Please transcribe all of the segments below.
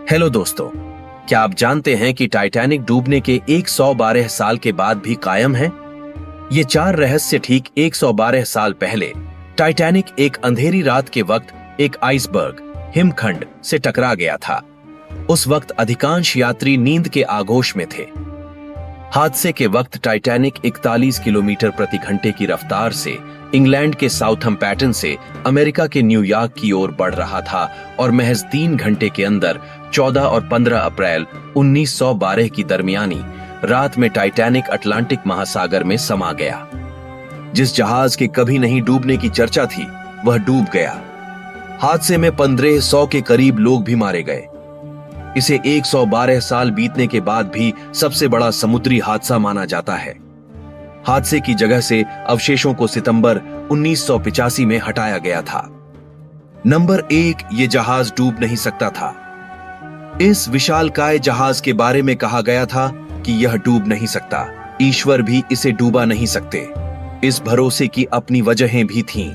Hello दोस्तों, क्या आप जानते हैं कि टाइटैनिक डूबने के 112 साल के बाद भी कायम है? ये 4 रहस्य ठीक 112 साल पहले टाइटैनिक एक अंधेरी रात के वक्त एक आइसबर्ग हिमखंड से टकरा गया था। उस वक्त अधिकांश यात्री नींद के आगोश में थे। हादसे के वक्त टाइटैनिक 41 किलोमीटर प्रति घंटे की रफ्तार से इंग्लैंड के साउथहैम्पटन से अमेरिका के न्यूयॉर्क की ओर बढ़ रहा था और महज 3 घंटे के अंदर 14 और 15 अप्रैल 1912 की दरमियानी रात में टाइटैनिक अटलांटिक महासागर में समा गया। जिस जहाज के कभी नहीं डूबने की चर्चा थी, वह डूब गया। हादसे में 1500 के करीब लोग भी मारे गए। इसे 112 साल बीतने के बाद भी सबसे बड़ा समुद्री हादसा माना जाता है। हादसे की जगह से अवशेषों को सितंबर 1985 में हटाया गया था। नंबर 1, ये जहाज डूब नहीं सकता था। इस विशालकाय जहाज के बारे में कहा गया था कि यह डूब नहीं सकता, ईश्वर भी इसे डूबा नहीं सकते। इस भरोसे की अपनी वजहें भी थीं।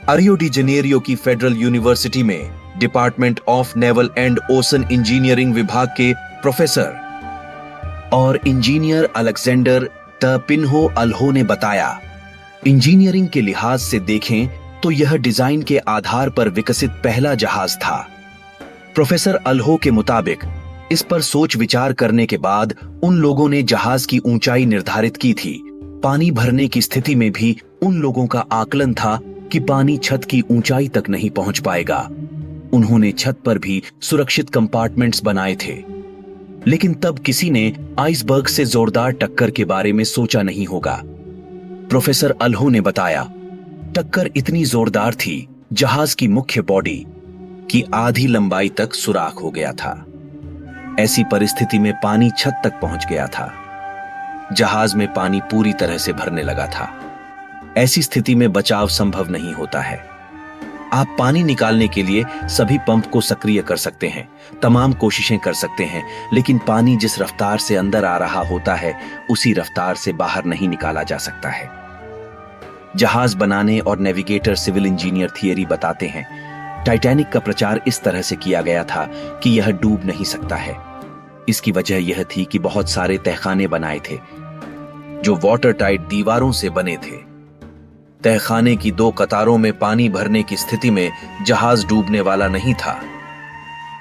रियो डी जेनेरियो की फेडरल यूनिवर्सिटी में department of naval and ocean engineering विभाग के प्रोफेसर और इंजीनियर अलेक्जेंडर द पिन्हो अल्हो ने बताया, इंजीनियरिंग के लिहाज से देखें तो यह डिजाइन के आधार पर विकसित पहला जहाज था। प्रोफेसर अल्हो के मुताबिक इस पर सोच विचार करने के बाद उन लोगों ने जहाज की ऊंचाई निर्धारित की थी। पानी भरने की स्थिति में भी उन लोगों का आकलन था कि पानी छत की ऊंचाई तक नहीं पहुंच पाएगा। उन्होंने छत पर भी सुरक्षित कंपार्टमेंट्स बनाए थे। लेकिन तब किसी ने आइसबर्ग से जोरदार टक्कर के बारे में सोचा नहीं होगा। प्रोफेसर अल्हो ने बताया, टक्कर इतनी जोरदार थी, जहाज की मुख्य बॉडी की आधी लंबाई तक सुराख हो गया था। ऐसी परिस्थिति में पानी छत तक पहुंच गया था। जहाज में पानी पूरी तरह से भरने लगा था। ऐसी स्थिति में बचाव संभव नहीं होता है। आप पानी निकालने के लिए सभी पंप को सक्रिय कर सकते हैं, तमाम कोशिशें कर सकते हैं, लेकिन पानी जिस रफ्तार से अंदर आ रहा होता है, उसी रफ्तार से बाहर नहीं निकाला जा सकता है। जहाज बनाने और नेविगेटर सिविल इंजीनियर थियरी बताते हैं, टाइटैनिक का प्रचार इस तरह से किया गया था कि यह डूब नहीं सकता है। इसकी वजह यह थी कि बहुत सारे तहखाने बनाए थे जो वाटर टाइट दीवारों से बने थे। तहखाने की 2 कतारों में पानी भरने की स्थिति में जहाज डूबने वाला नहीं था।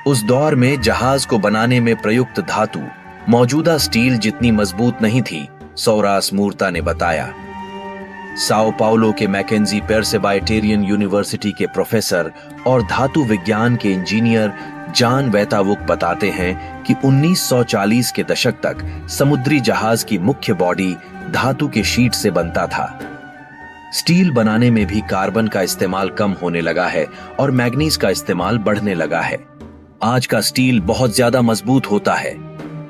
उस दौर में जहाज को बनाने में प्रयुक्त धातु मौजूदा स्टील जितनी मजबूत नहीं थी, सौरास मूर्ता ने बताया। साओ पाउलो के मैकेंजी पेर्सेबाइटेरियन यूनिवर्सिटी के प्रोफेसर और धातु विज्ञान के इंजीनियर जॉन वेतावुक बताते हैं कि 1940 के दशक तक समुद्री जहाज की मुख्य बॉडी धातु के शीट से बनता था। स्टील बनाने में भी कार्बन का इस्तेमाल कम होने लगा है और मैग्नीज का इस्तेमाल बढ़ने लगा है। आज का स्टील बहुत ज्यादा मजबूत होता है।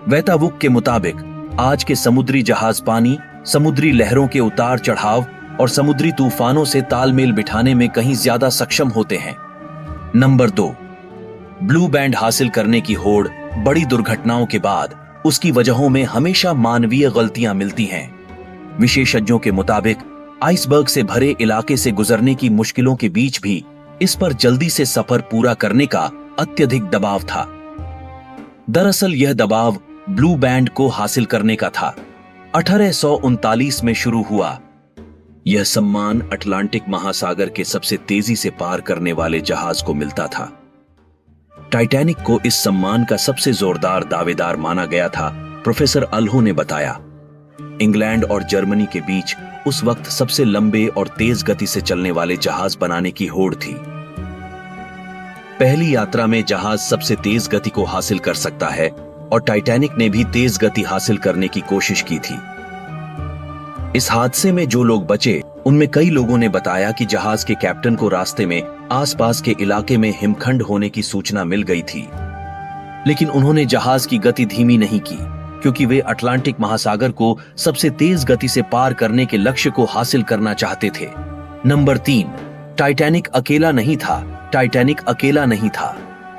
वेतावुक के मुताबिक आज के समुद्री जहाज पानी, समुद्री लहरों के उतार चढ़ाव और समुद्री तूफानों से तालमेल बिठाने में कहीं ज्यादा सक्षम होते हैं। नंबर 2, ब्लू बैंड हासिल करने की होड़ बड़ी दुर्घटनाओं के बाद उसकी वजहों में हमेशा मानवीय गलतियां मिलती हैं। विशेषज्ञों के मुताबिक आइसबर्ग से भरे इलाके से गुजरने की मुश्किलों के बीच भी इस पर जल्दी से सफर पूरा करने का अत्यधिक दबाव था। दरअसल यह दबाव ब्लू बैंड को हासिल करने का था। 1839 में शुरू हुआ। यह सम्मान अटलांटिक महासागर के सबसे तेजी से पार करने वाले जहाज को मिलता था। टाइटैनिक को इस सम्मान का सबसे जोरदार दावेदार माना गया था, प्रोफेसर अल्हो ने बताया। इंग्लैंड और जर्मनी के बीच उस वक्त सबसे लंबे और तेज गति से चलने वाले जहाज बनाने की होड़ थी। पहली यात्रा में जहाज सबसे तेज गति को हासिल कर सकता है और टाइटैनिक ने भी तेज गति हासिल करने की कोशिश की थी। इस हादसे में जो लोग बचे, उनमें कई लोगों ने बताया कि जहाज के कैप्टन को रास्ते में आसपास के इलाके में हिमखंड होने की सूचना मिल गई थी, लेकिन उन्होंने जहाज की गति धीमी नहीं की क्योंकि वे अटलांटिक महासागर को सबसे तेज गति से पार करने के लक्ष्य को हासिल करना चाहते थे। नंबर 3, टाइटैनिक अकेला नहीं था। टाइटैनिक अकेला नहीं था।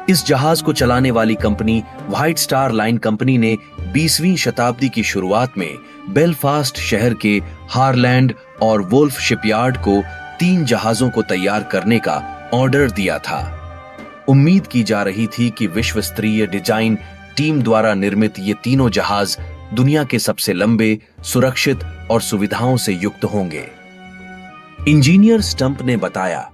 इस जहाज को चलाने वाली company white star line company ने 20वीं शताब्दी की शुरुआत में बेलफास्ट शहर के हारलैंड और वुल्फ शिपयार्ड को 3 जहाजों को तैयार करने का ऑर्डर दिया था। उम्मीद की जा रही थी कि विश्व स्तरीय डिजाइन टीम द्वारा निर्मित ये तीनों जहाज दुनिया के सबसे लंबे, सुरक्षित और सुविधाओं से युक्त होंगे। इंजीनियर स्टंप ने बताया,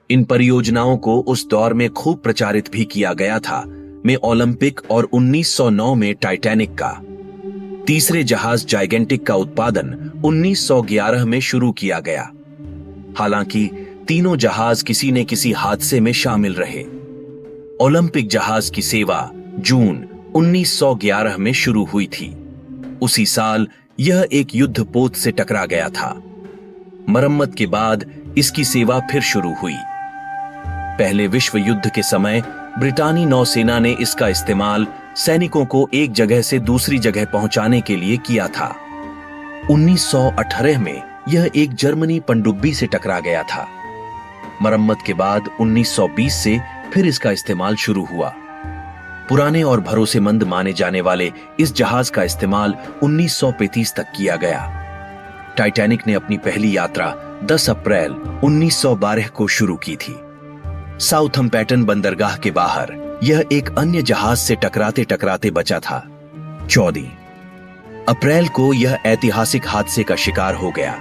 इन परियोजनाओं को उस दौर में खूब प्रचारित भी किया गया था, में ओलंपिक और 1909 में टाइटैनिक का। तीसरे जहाज जाइगेंटिक का उत्पादन 1911 में शुरू किया गया। हालांकि तीनों जहाज किसी न किसी हादसे में शामिल रहे। ओलंपिक जहाज की सेवा जून 1911 में शुरू हुई थी। उसी साल यह एक युद्धपोत से टकरा गया था। मरम्मत के बाद इसकी सेवा फिर शुरू हुई। पहले विश्व युद्ध के समय ब्रिटानी नौसेना ने इसका इस्तेमाल सैनिकों को एक जगह से दूसरी जगह पहुंचाने के लिए किया था। 1918 में यह एक जर्मनी पनडुब्बी से टकरा गया था। मरम्मत के बाद 1920 से फिर इसका इस्तेमाल शुरू हुआ। पुराने और भरोसेमंद माने जाने वाले इस जहाज का इस्तेमाल 1935 तक किया गया। टाइटैनिक ने अपनी पहली यात्रा 10 अप्रैल 1912 को शुरू की थी। साउथहैम्पटन बंदरगाह के बाहर यह एक अन्य जहाज से टकराते टकराते बचा था। 14 अप्रैल को यह ऐतिहासिक हादसे का शिकार हो गया।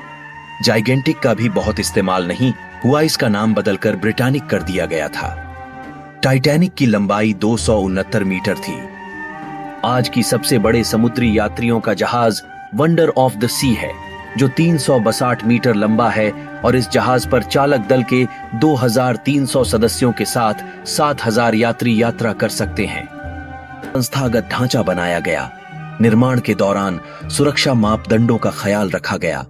जाइगेंटिक का भी बहुत इस्तेमाल नहीं हुआ, इसका नाम बदलकर ब्रिटानिक कर दिया गया था। टाइटैनिक की लंबाई 269 मीटर थी। आज की सबसे बड़े समुद्री यात्रियों का जहाज वंडर ऑफ द सी है, जो 362 मीटर लंबा है और इस जहाज पर चालक दल के 2300 सदस्यों के साथ 7000 यात्री यात्रा कर सकते हैं। संस्थागत ढांचा बनाया गया। निर्माण के दौरान सुरक्षा मापदंडों का ख्याल रखा गया।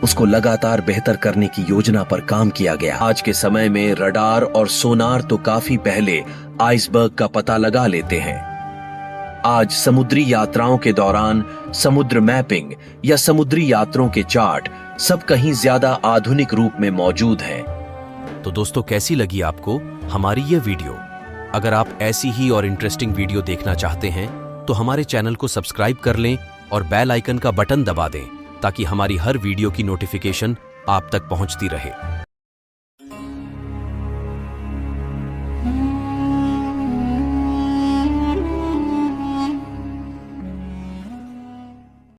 उसको लगातार बेहतर करने की योजना पर काम किया गया। आज के समय में रडार और सोनार तो काफी पहले आइसबर्ग का पता लगा लेते हैं। आज समुद्री यात्राओं के दौरान समुद्र मैपिंग या समुद्री यात्रों के चार्ट सब कहीं ज्यादा आधुनिक रूप में मौजूद हैं। तो दोस्तों, कैसी लगी आपको हमारी ये वीडियो? अगर आप ऐसी ही और इंटरेस्टिंग वीडियो देखना चाहते हैं तो हमारे चैनल को सब्सक्राइब कर लें और बेल आइकन का बटन दबा दें ताकि हमारी हर वीडियो की नोटिफिकेशन आप तक पहुंचती रहे।